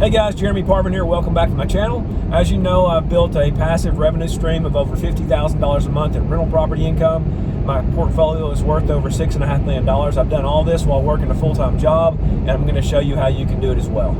Hey guys, Jeremy Parvin here. Welcome back to my channel. As you know, I've built a passive revenue stream of over $50,000 a month in rental property income. My portfolio is worth over $6.5 million. I've done all this while working a full-time job, and I'm going to show you how you can do it as well.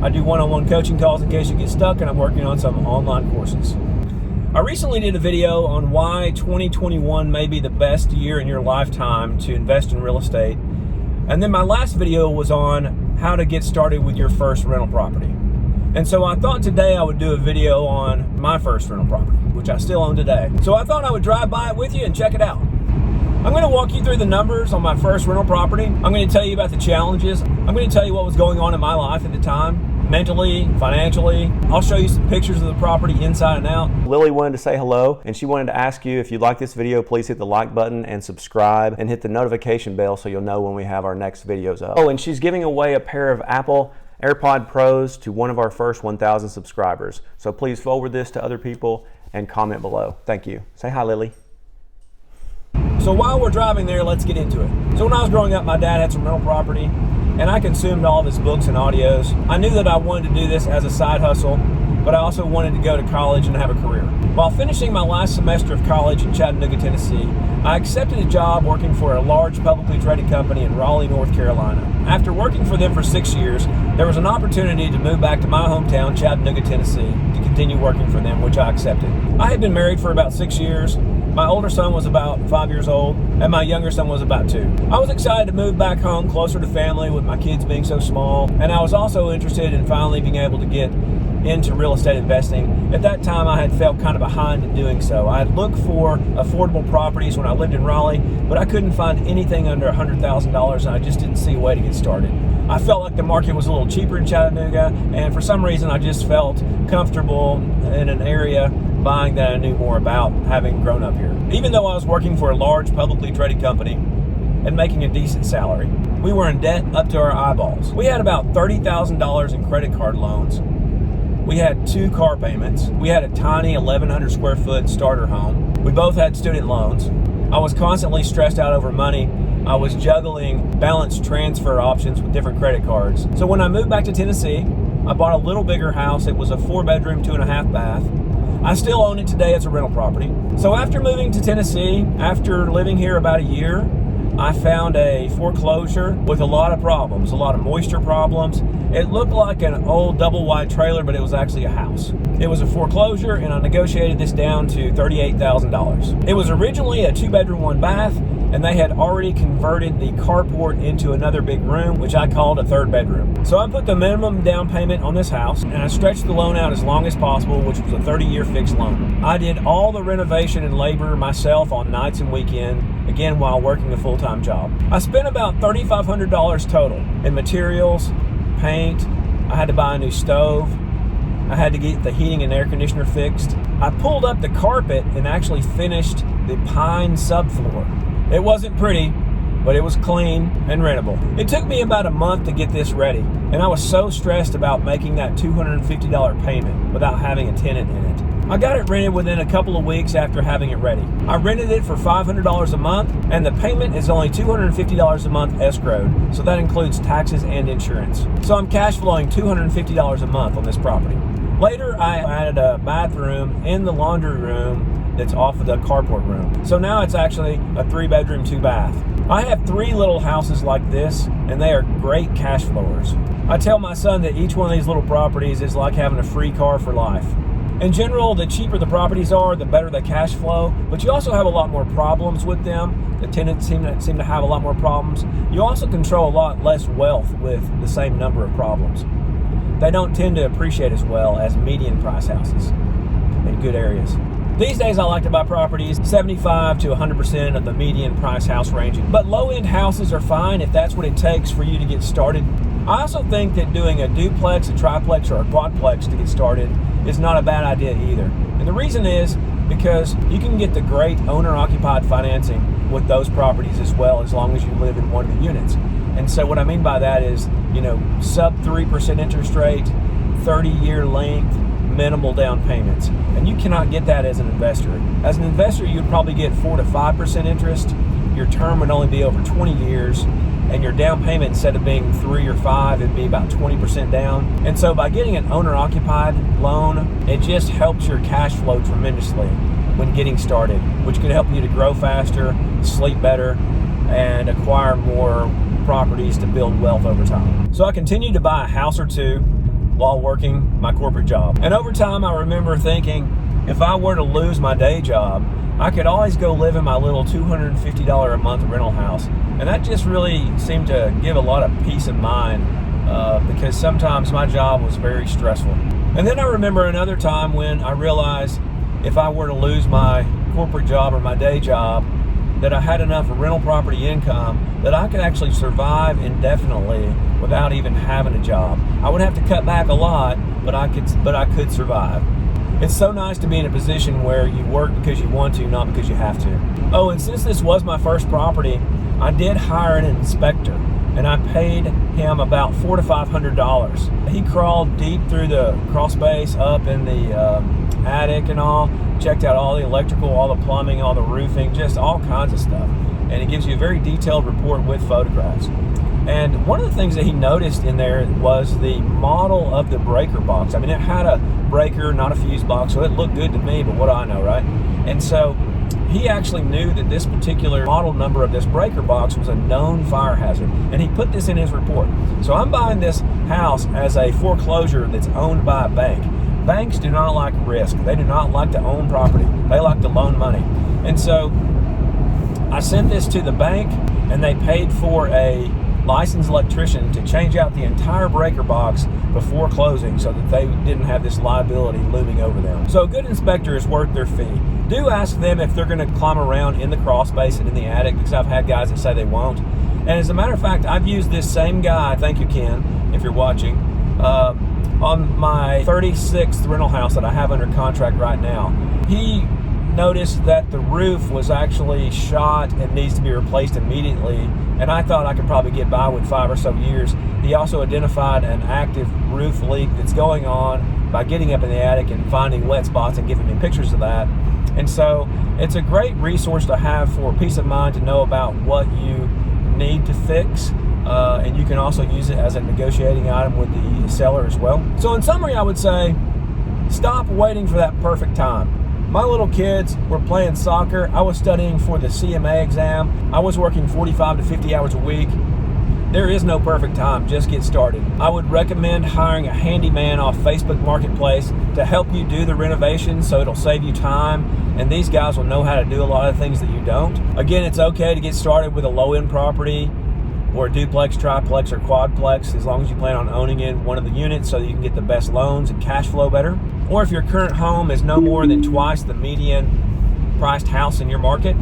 I do one-on-one coaching calls in case you get stuck, and I'm working on some online courses. I recently did a video on why 2021 may be the best year in your lifetime to invest in real estate. And then my last video was on how to get started with your first rental property. And so I thought today I would do a video on my first rental property, which I still own today. So I thought I would drive by it with you and check it out. I'm going to walk you through the numbers on my first rental property. I'm going to tell you about the challenges. I'm going to tell you what was going on in my life at the time, mentally, financially. I'll show you some pictures of the property inside and out. Lily wanted to say hello, and she wanted to ask you, if you like this video, please hit the like button and subscribe and hit the notification bell so you'll know when we have our next videos up. Oh, and she's giving away a pair of Apple AirPod Pros to one of our first 1,000 subscribers. So please forward this to other people and comment below. Thank you. Say hi, Lily. So while we're driving there, let's get into it. So when I was growing up, my dad had some rental property, and I consumed all of his books and audios. I knew that I wanted to do this as a side hustle, but I also wanted to go to college and have a career. While finishing my last semester of college in Chattanooga, Tennessee, I accepted a job working for a large publicly traded company in Raleigh, North Carolina. After working for them for 6 years, there was an opportunity to move back to my hometown, Chattanooga, Tennessee, to continue working for them, which I accepted. I had been married for about 6 years. My older son was about 5 years old, and my younger son was about 2. I was excited to move back home closer to family with my kids being so small, and I was also interested in finally being able to get into real estate investing. At that time, I had felt kind of behind in doing so. I had looked for affordable properties when I lived in Raleigh, but I couldn't find anything under $100,000, and I just didn't see a way to get started. I felt like the market was a little cheaper in Chattanooga, and for some reason, I just felt comfortable in an area buying that I knew more about, having grown up here. Even though I was working for a large publicly traded company and making a decent salary, we were in debt up to our eyeballs. We had about $30,000 in credit card loans. We had 2 car payments. We had a tiny 1,100 square foot starter home. We both had student loans. I was constantly stressed out over money. I was juggling balance transfer options with different credit cards. So when I moved back to Tennessee, I bought a little bigger house. It was a 4-bedroom, 2.5 bath. I still own it today as a rental property. So after moving to Tennessee, after living here about a year, I found a foreclosure with a lot of problems, a lot of moisture problems. It looked like an old double wide trailer, but it was actually a house. It was a foreclosure, and I negotiated this down to $38,000. It was originally a 2-bedroom, 1 bath, and they had already converted the carport into another big room, which I called a 3rd bedroom. So I put the minimum down payment on this house, and I stretched the loan out as long as possible, which was a 30-year fixed loan. I did all the renovation and labor myself on nights and weekends, again while working a full-time job. I spent about $3,500 total in materials, paint. I had to buy a new stove. I had to get the heating and air conditioner fixed. I pulled up the carpet and actually finished the pine subfloor. It wasn't pretty, but it was clean and rentable. It took me about a month to get this ready, and I was so stressed about making that $250 payment without having a tenant in it. I got it rented within a couple of weeks after having it ready. I rented it for $500 a month, and the payment is only $250 a month escrowed, so that includes taxes and insurance. So I'm cash flowing $250 a month on this property. Later, I added a bathroom in the laundry room that's off of the carport room. So now it's actually a 3-bedroom, 2 bath. I have 3 little houses like this, and they are great cash flowers. I tell my son that each one of these little properties is like having a free car for life. In general, the cheaper the properties are, the better the cash flow, but you also have a lot more problems with them. The tenants seem to have a lot more problems. You also control a lot less wealth with the same number of problems. They don't tend to appreciate as well as median price houses in good areas. These days I like to buy properties 75 to 100% of the median price house ranging. But low-end houses are fine if that's what it takes for you to get started. I also think that doing a duplex, a triplex, or a quadplex to get started is not a bad idea either. And the reason is because you can get the great owner-occupied financing with those properties as well, as long as you live in one of the units. And so what I mean by that is, sub 3% interest rate, 30-year length, minimal down payments. And you cannot get that as an investor. As an investor, you'd probably get 4 to 5% interest. Your term would only be over 20 years. and your down payment, instead of being 3 or 5, it'd be about 20% down. And so by getting an owner-occupied loan, it just helps your cash flow tremendously when getting started, which could help you to grow faster, sleep better, and acquire more properties to build wealth over time. So I continued to buy a house or two while working my corporate job. And over time, I remember thinking, if I were to lose my day job, I could always go live in my little $250 a month rental house. And that just really seemed to give a lot of peace of mind because sometimes my job was very stressful. And then I remember another time when I realized if I were to lose my corporate job or my day job, that I had enough rental property income that I could actually survive indefinitely without even having a job. I would have to cut back a lot, but I could survive. It's so nice to be in a position where you work because you want to, not because you have to. Oh, and since this was my first property, I did hire an inspector, and I paid him about $400 to $500. He crawled deep through the crawl space up in the attic and all, checked out all the electrical, all the plumbing, all the roofing, just all kinds of stuff. And it gives you a very detailed report with photographs. And one of the things that he noticed in there was the model of the breaker box. I mean, it had a breaker, not a fuse box, so it looked good to me, but what do I know, right? And so he actually knew that this particular model number of this breaker box was a known fire hazard, and he put this in his report. So I'm buying this house as a foreclosure that's owned by a bank. Banks do not like risk. They do not like to own property. They like to loan money. And so I sent this to the bank, and they paid for a licensed electrician to change out the entire breaker box before closing so that they didn't have this liability looming over them. So a good inspector is worth their fee. Do ask them if they're going to climb around in the crawl space and in the attic, because I've had guys that say they won't. And as a matter of fact, I've used this same guy, thank you Ken, if you're watching, on my 36th rental house that I have under contract right now. He noticed that the roof was actually shot and needs to be replaced immediately, and I thought I could probably get by with 5 or so years. He also identified an active roof leak that's going on by getting up in the attic and finding wet spots and giving me pictures of that. And so it's a great resource to have for peace of mind to know about what you need to fix, and you can also use it as a negotiating item with the seller as well. So in summary, I would say stop waiting for that perfect time. My little kids were playing soccer. I was studying for the CMA exam. I was working 45 to 50 hours a week. There is no perfect time. Just get started. I would recommend hiring a handyman off Facebook Marketplace to help you do the renovation, so it'll save you time, and these guys will know how to do a lot of things that you don't. Again, it's okay to get started with a low-end property or a duplex, triplex, or quadplex, as long as you plan on owning in one of the units so that you can get the best loans and cash flow better. Or if your current home is no more than twice the median priced house in your market,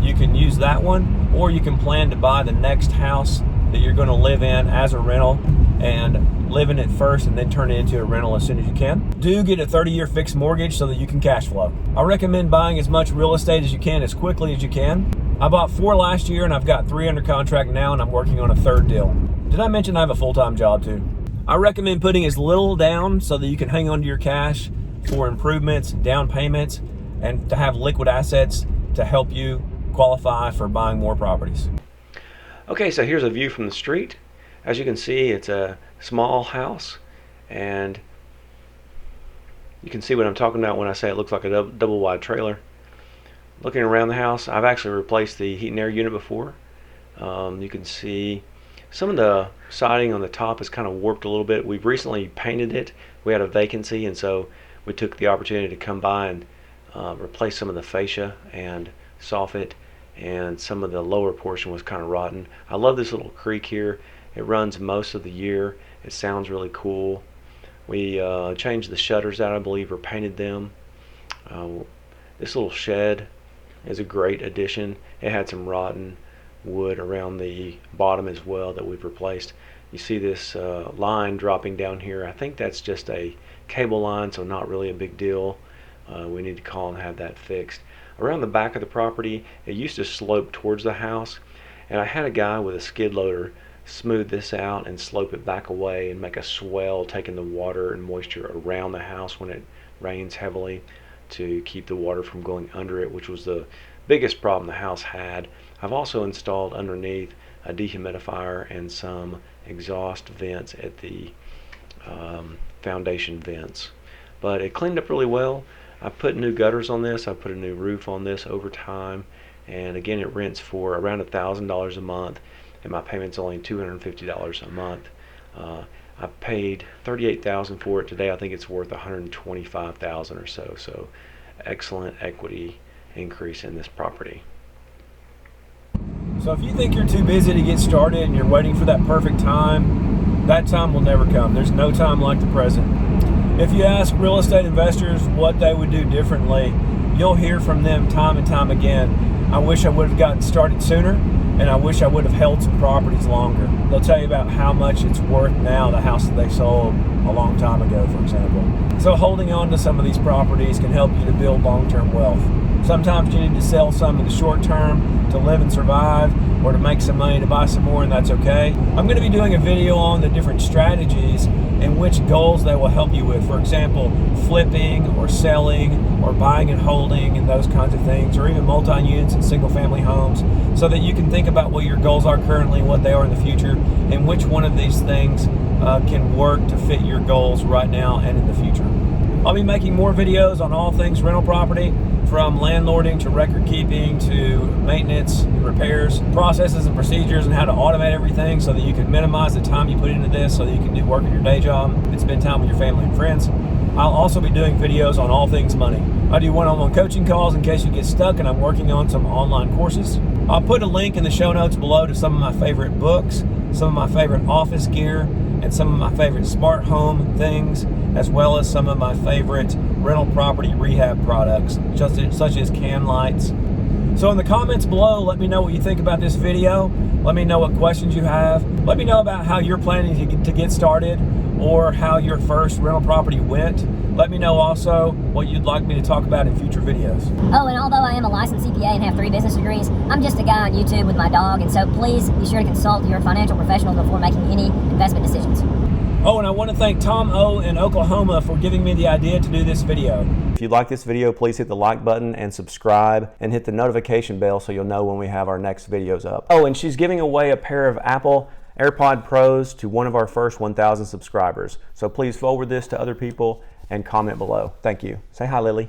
you can use that one, or you can plan to buy the next house that you're going to live in as a rental and live in it first and then turn it into a rental as soon as you can. Do get a 30-year fixed mortgage so that you can cash flow. I recommend buying as much real estate as you can as quickly as you can. I bought 4 last year and I've got 3 under contract now, and I'm working on a 3rd deal. Did I mention I have a full-time job too? I recommend putting as little down so that you can hang on to your cash for improvements, down payments, and to have liquid assets to help you qualify for buying more properties. Okay, so here's a view from the street. As you can see, it's a small house, and you can see what I'm talking about when I say it looks like a double wide trailer. Looking around the house, I've actually replaced the heat and air unit before. You can see some of the siding on the top is kind of warped a little bit. We've recently painted it. We had a vacancy, and so we took the opportunity to come by and replace some of the fascia and soffit, and some of the lower portion was kind of rotten. I love this little creek here. It runs most of the year. It sounds really cool. We changed the shutters out, I believe, or painted them. This little shed is a great addition. It had some rotten wood around the bottom as well that we've replaced. You see this line dropping down here. I think that's just a cable line, so not really a big deal. We need to call and have that fixed. Around the back of the property, it used to slope towards the house, and I had a guy with a skid loader smooth this out and slope it back away and make a swell, taking the water and moisture around the house when it rains heavily to keep the water from going under it, which was the biggest problem the house had. I've also installed underneath a dehumidifier and some exhaust vents at the foundation vents. But it cleaned up really well. I put new gutters on this, I put a new roof on this over time, and again it rents for around $1,000 a month, and my payment's only $250 a month. I paid $38,000 for it. Today I think it's worth $125,000 or so. So excellent equity increase in this property. So if you think you're too busy to get started and you're waiting for that perfect time, that time will never come. There's no time like the present. If you ask real estate investors what they would do differently, you'll hear from them time and time again, I wish I would have gotten started sooner, and I wish I would have held some properties longer. They'll tell you about how much it's worth now, the house that they sold a long time ago, for example. So holding on to some of these properties can help you to build long-term wealth. Sometimes you need to sell some in the short term to live and survive, or to make some money to buy some more, and that's okay. I'm going to be doing a video on the different strategies and which goals they will help you with. For example, flipping or selling or buying and holding and those kinds of things, or even multi-units and single-family homes, so that you can think about what your goals are currently and what they are in the future, and which one of these things can work to fit your goals right now and in the future. I'll be making more videos on all things rental property, from landlording to record keeping to maintenance and repairs, processes and procedures, and how to automate everything so that you can minimize the time you put into this so that you can do work at your day job and spend time with your family and friends. I'll also be doing videos on all things money. I do one-on-one coaching calls in case you get stuck, and I'm working on some online courses. I'll put a link in the show notes below to some of my favorite books, some of my favorite office gear, and some of my favorite smart home things, as well as some of my favorite rental property rehab products, such as can lights. So in the comments below, let me know what you think about this video. Let me know what questions you have. Let me know about how you're planning to get started, or how your first rental property went. Let me know also what you'd like me to talk about in future videos. Oh, and although I am a licensed CPA and have 3 business degrees, I'm just a guy on YouTube with my dog, and so please be sure to consult your financial professionals before making any investment decisions. Oh, and I want to thank Tom O in Oklahoma for giving me the idea to do this video. If you like this video, please hit the like button and subscribe, and hit the notification bell so you'll know when we have our next videos up. Oh, and she's giving away a pair of Apple AirPod Pros to one of our first 1,000 subscribers. So please forward this to other people and comment below. Thank you. Say hi, Lily.